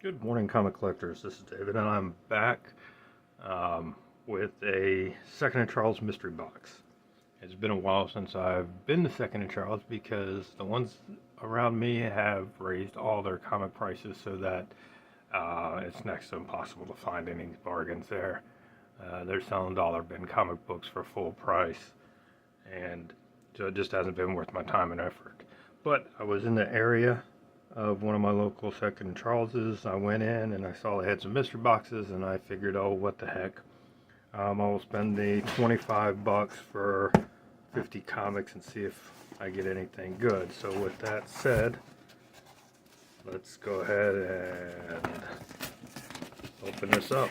Good morning, comic collectors. This is David, and I'm back with a Second and Charles mystery box. It's been a while since I've been to Second and Charles because the ones around me have raised all their comic prices so that it's next to impossible to find any bargains there. They're selling dollar bin comic books for full price, and so it just hasn't been worth my time and effort. But I was in the area of one of my local Second Charles's. I went in and I saw they had some mystery boxes, and I figured, oh, what the heck. I will spend the 25 bucks for 50 comics and see if I get anything good. So with that said, let's go ahead and open this up.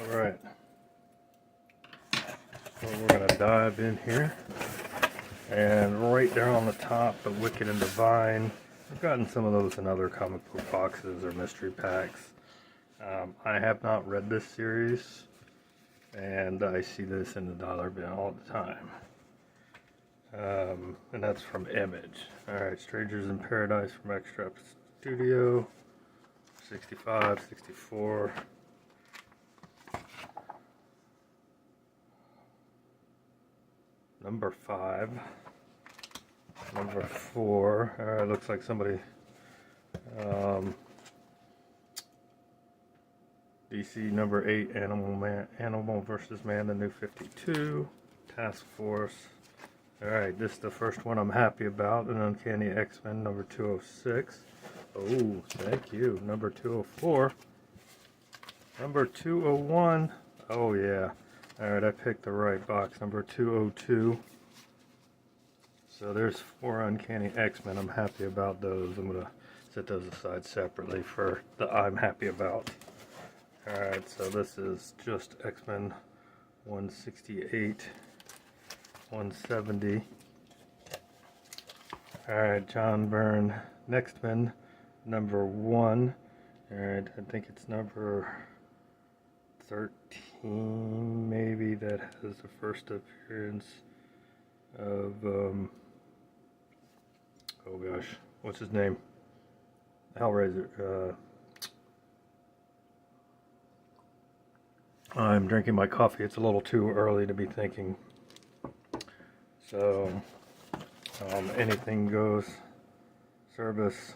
Alright, so we're going to dive in here, and right there on the top, the Wicked and Divine. I've gotten some of those in other comic book boxes or mystery packs. I have not read this series, and I see this in the dollar bin all the time. And that's from Image. Alright, Strangers in Paradise from Extra Studio, 65, 64. Number 5. Number 4. Alright, looks like somebody DC number 8, Animal versus Man, the New 52, Task Force. Alright, this is the first one I'm happy about, an Uncanny X-Men number 206. Oh, thank you. Number 204. Number 201. Oh yeah. Alright, I picked the right box. Number 202. So there's 4 Uncanny X-Men. I'm happy about those. I'm going to set those aside separately for the I'm happy about. Alright, so this is just X-Men 168, 170. Alright, John Byrne, Nextman, number 1. Alright, I think it's number 13, maybe, that has the first appearance of, oh gosh, what's his name? Hellraiser. I'm drinking my coffee. It's a little too early to be thinking. So, anything goes service.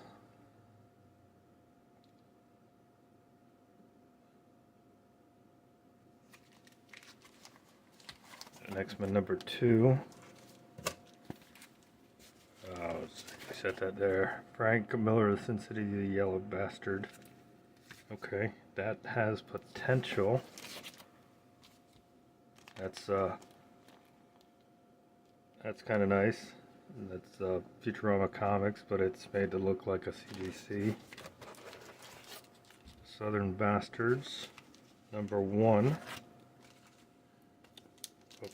X-Men number 2. Set that there. Frank Miller of Sin City, the Yellow Bastard. Okay, that has potential. That's kind of nice. That's Futurama Comics, but it's made to look like a CGC. Southern Bastards, number 1.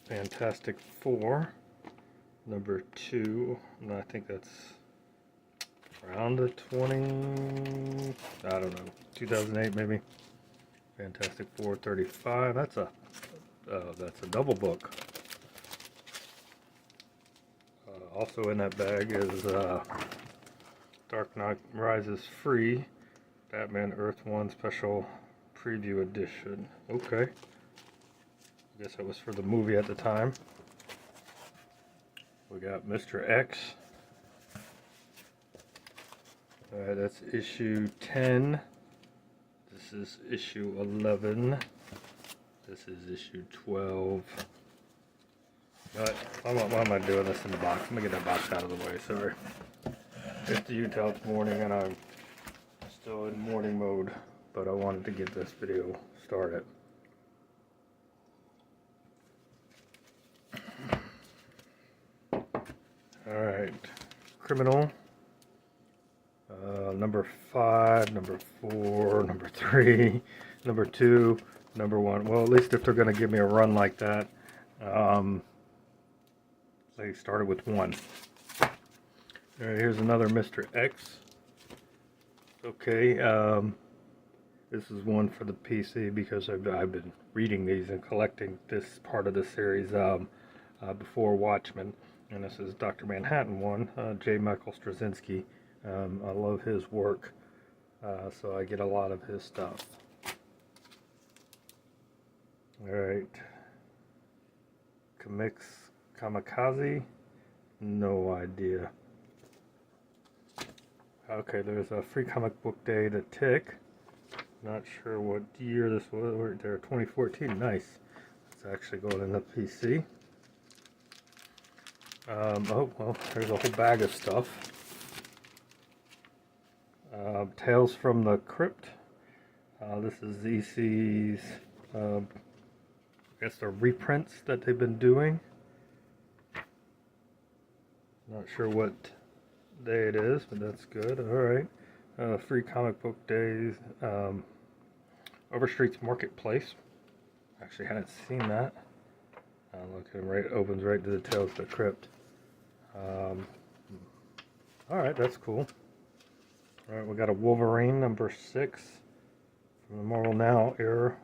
Fantastic Four, number 2. And I think that's around the 20, I don't know, 2008 maybe. Fantastic Four 35. That's a double book. Also in that bag is Dark Knight Rises Free, Batman Earth 1 Special Preview Edition. Okay. I guess that was for the movie at the time. We got Mr. X. Alright, that's issue 10. This is issue 11. This is issue 12. But why am I doing this in the box? Let me get that box out of the way, sorry. It's Utah, it's morning, and I'm still in morning mode, but I wanted to get this video started. Alright, Criminal, number 5, number 4, number 3, number 2, number 1. Well, at least if they're going to give me a run like that, they started with 1. All right, here's another Mr. X. Okay, this is one for the PC because I've been reading these and collecting this part of the series before Watchmen. And this is Dr. Manhattan one, J. Michael Straczynski. I love his work, so I get a lot of his stuff. Alright. Comics Kamikaze? No idea. Okay, there's a Free Comic Book Day to Tick. Not sure what year this was. Right there, 2014. Nice. It's actually going in the PC. Oh, well, there's a whole bag of stuff. Tales from the Crypt. This is EC's, I guess the reprints that they've been doing. Not sure what day it is, but that's good. Alright. Free Comic Book Days. Overstreet's Marketplace. Actually hadn't seen that. Look, it opens right to the Tales of the Crypt. Alright, that's cool. Alright, we got a Wolverine number 6 from the Marvel Now era.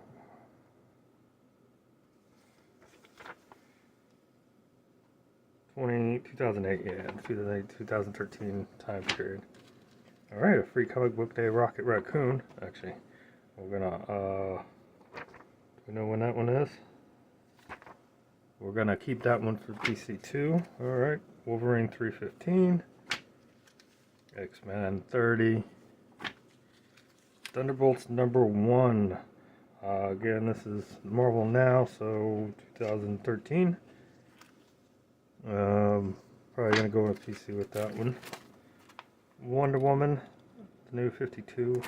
'2008, yeah, 2008, 2013 time period. Alright, a Free Comic Book Day Rocket Raccoon. Actually, we're gonna, do we know when that one is? We're gonna keep that one for PC too. Alright, Wolverine 315. X-Men 30. Thunderbolts number 1. Again, this is Marvel Now, so 2013. Probably gonna go with PC with that one. Wonder Woman, the new 52.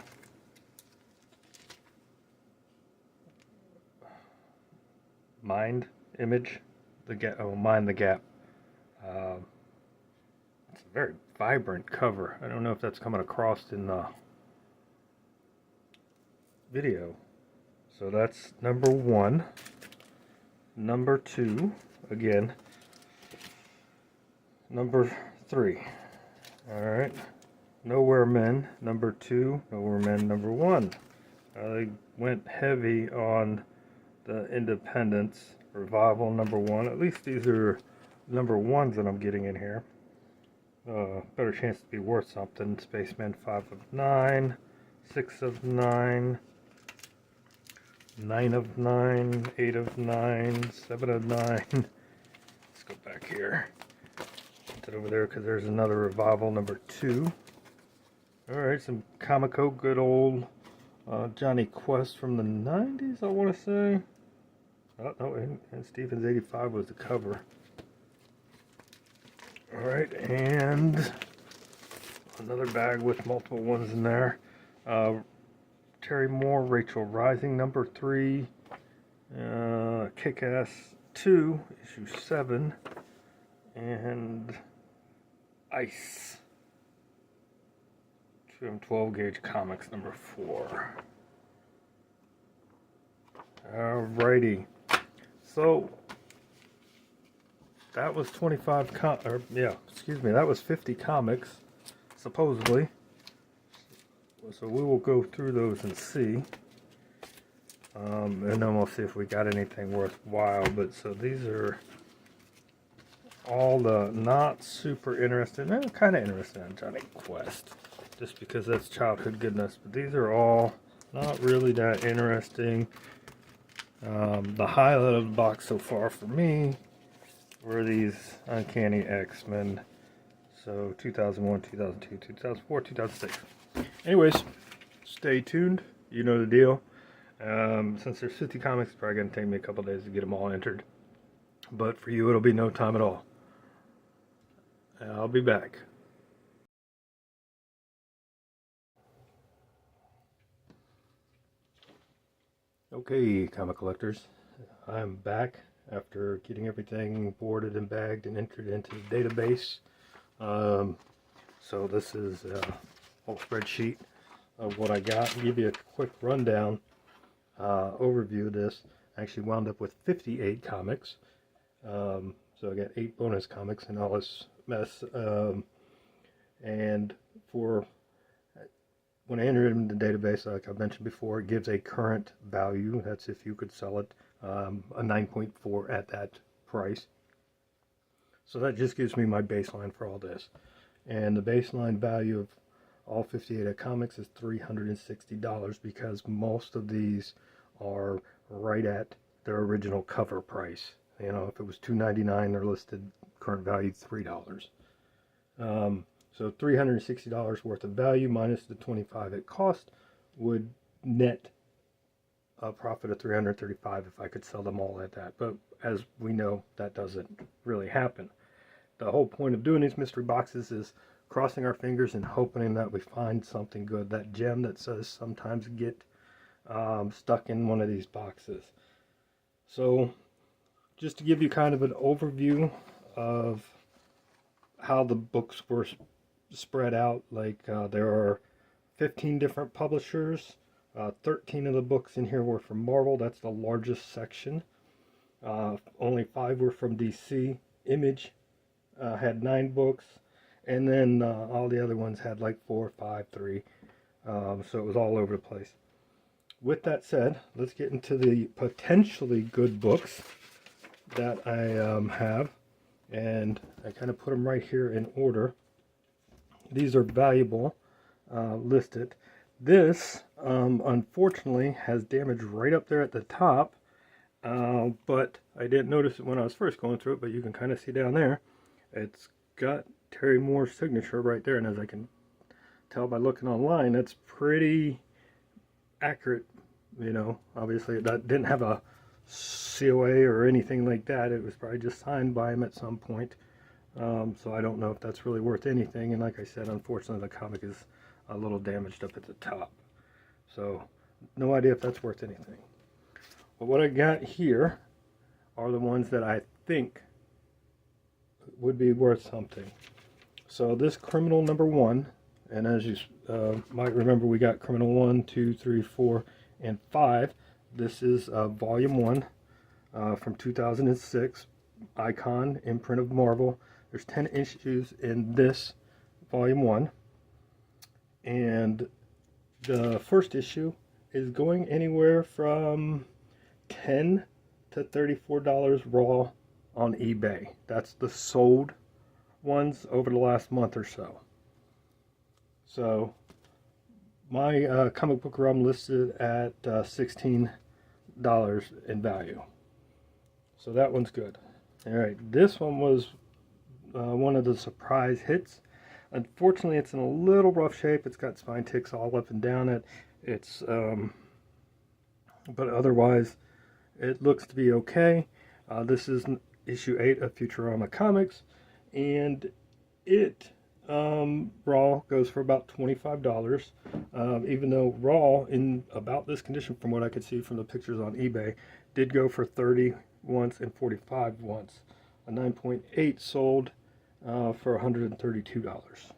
Mind Image, the Gap. Oh, Mind the Gap. It's a very vibrant cover. I don't know if that's coming across in the video. So that's number 1. Number 2, again. Number 3. Alright. Nowhere Men, number 2. Nowhere Men, number 1. They went heavy on the Independence Revival, number 1. At least these are number 1s that I'm getting in here. Better chance to be worth something. Spaceman 5 of 9. 6 of 9. 9 of 9. 8 of 9. 7 of 9. Let's go back here. Put it over there because there's another Revival, number 2. Alright, some Comico, good old Johnny Quest from the 90s, I want to say. Oh, no, and Stevens 85 was the cover. Alright, and another bag with multiple ones in there. Terry Moore, Rachel Rising, number 3. Kick-Ass 2, issue 7. And Ice. From 12 Gauge Comics, number 4. Alrighty. So that was 25 that was 50 comics, supposedly. So we will go through those and see. And then we'll see if we got anything worthwhile. But so these are all the not super interested. I'm kind of interested in Johnny Quest, just because that's childhood goodness. But these are all not really that interesting. The highlight of the box so far for me were these Uncanny X-Men. So 2001, 2002, 2004, 2006. Anyways, stay tuned. You know the deal. Since there's 50 comics, it's probably going to take me a couple days to get them all entered. But for you, it'll be no time at all. I'll be back. Okay, comic collectors, I'm back after getting everything boarded and bagged and entered into the database. So this is whole spreadsheet of what I got and give you a quick rundown overview of this. I actually wound up with 58 comics. So I got 8 bonus comics and all this mess. And for when I enter it in the database, like I mentioned before, it gives a current value. That's if you could sell it, a 9.4 at that price. So that just gives me my baseline for all this. And the baseline value of all 58 comics is $360 because most of these are right at their original cover price. You know, if it was $2.99, they're listed current value $3. So $360 worth of value minus the $25 it cost would net a profit of $335 if I could sell them all at that. But as we know, that doesn't really happen. The whole point of doing these mystery boxes is crossing our fingers and hoping that we find something good. That gem that says sometimes get stuck in one of these boxes. So just to give you kind of an overview of how the books were spread out, like there are 15 different publishers. 13 of the books in here were from Marvel. That's the largest section. Only 5 were from DC. Image had 9 books, and then all the other ones had like 4, 5, 3. So it was all over the place. With that said, let's get into the potentially good books that I have, and I kind of put them right here in order. These are valuable, listed. This, unfortunately, has damage right up there at the top, but I didn't notice it when I was first going through it, but you can kind of see down there, it's got Terry Moore's signature right there, and as I can tell by looking online, that's pretty accurate. You know, obviously that didn't have a COA or anything like that. It was probably just signed by him at some point. So I don't know if that's really worth anything. And like I said, unfortunately, the comic is a little damaged up at the top. So no idea if that's worth anything. But what I got here are the ones that I think would be worth something. So this Criminal #1, and as you might remember, we got Criminal 1, 2, 3, 4, and 5. This is Volume 1 from 2006, Icon, imprint of Marvel. There's 10 issues in this Volume 1. And the first issue is going anywhere from $10 to $34 raw on eBay. That's the sold ones over the last month or so. So my comic book realm listed at $16 in value. So that one's good. All right, this one was one of the surprise hits. Unfortunately, it's in a little rough shape. It's got spine ticks all up and down it. It's but otherwise it looks to be okay. This is issue 8 of Futurama Comics, and it raw goes for about $25, even though raw in about this condition, from what I could see from the pictures on eBay, did go for 30 once and 45 once. A 9.8 sold for $132.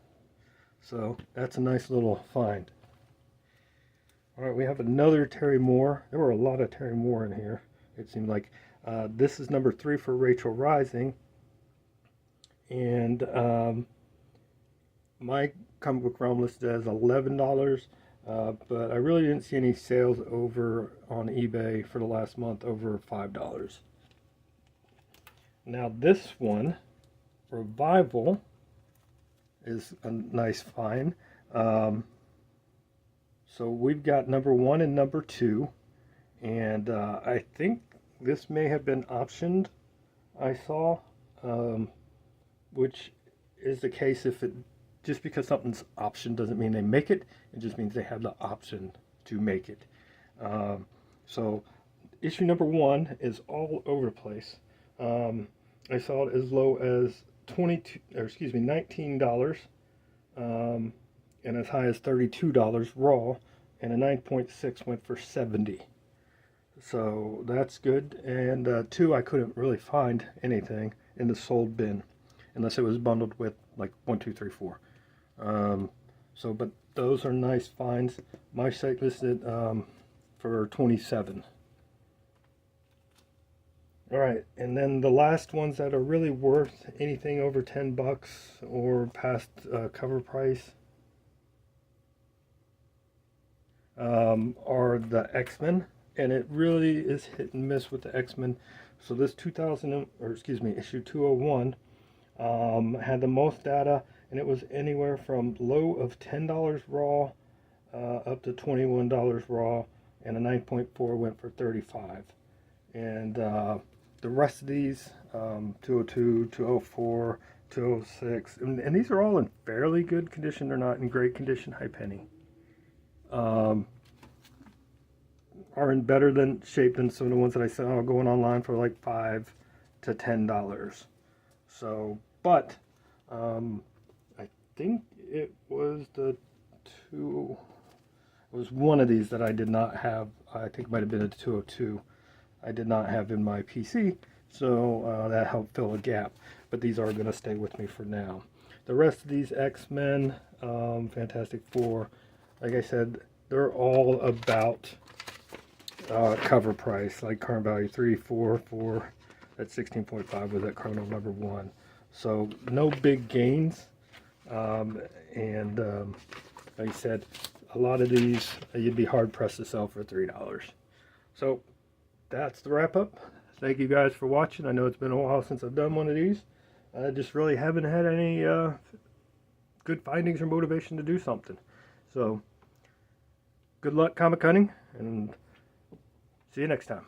So that's a nice little find. All right, we have another Terry Moore. There were a lot of Terry Moore in here, it seemed like. This is number 3 for Rachel Rising, and my comic book realm listed as $11, but I really didn't see any sales over on eBay for the last month over $5. Now this one, Revival, is a nice find. So we've got number 1 and number 2, and I think this may have been optioned, I saw, which is the case if it, just because something's optioned doesn't mean they make it. It just means they have the option to make it. So issue number 1 is all over the place. I saw it as low as $19, and as high as $32 raw, and a 9.6 went for $70. So that's good. And 2, I couldn't really find anything in the sold bin unless it was bundled with like 1, 2, 3, 4. So, but those are nice finds. My site listed for 27. All right, and then the last ones that are really worth anything over 10 bucks or past cover price are the X-Men, and it really is hit and miss with the X-Men. So this issue 201 had the most data, and it was anywhere from low of $10 raw up to $21 raw, and a 9.4 went for 35. And the rest of these, 202, 204, 206, and these are all in fairly good condition. They're not in great condition. Hi, Penny. Are in better than shape than some of the ones that I saw going online for like $5 to $10. So, but I think it was one of these that I did not have. I think it might have been a 202. I did not have in my PC, so that helped fill a gap. But these are going to stay with me for now. The rest of these X-Men, Fantastic Four, like I said, they're all about cover price, like current value 3, 4, 4 at 16.5 was at Chrono number 1. So no big gains, and like I said, a lot of these you'd be hard pressed to sell for $3. So that's the wrap up. Thank you guys for watching. I know it's been a while since I've done one of these. I just really haven't had any good findings or motivation to do something. So good luck comic hunting, and see you next time.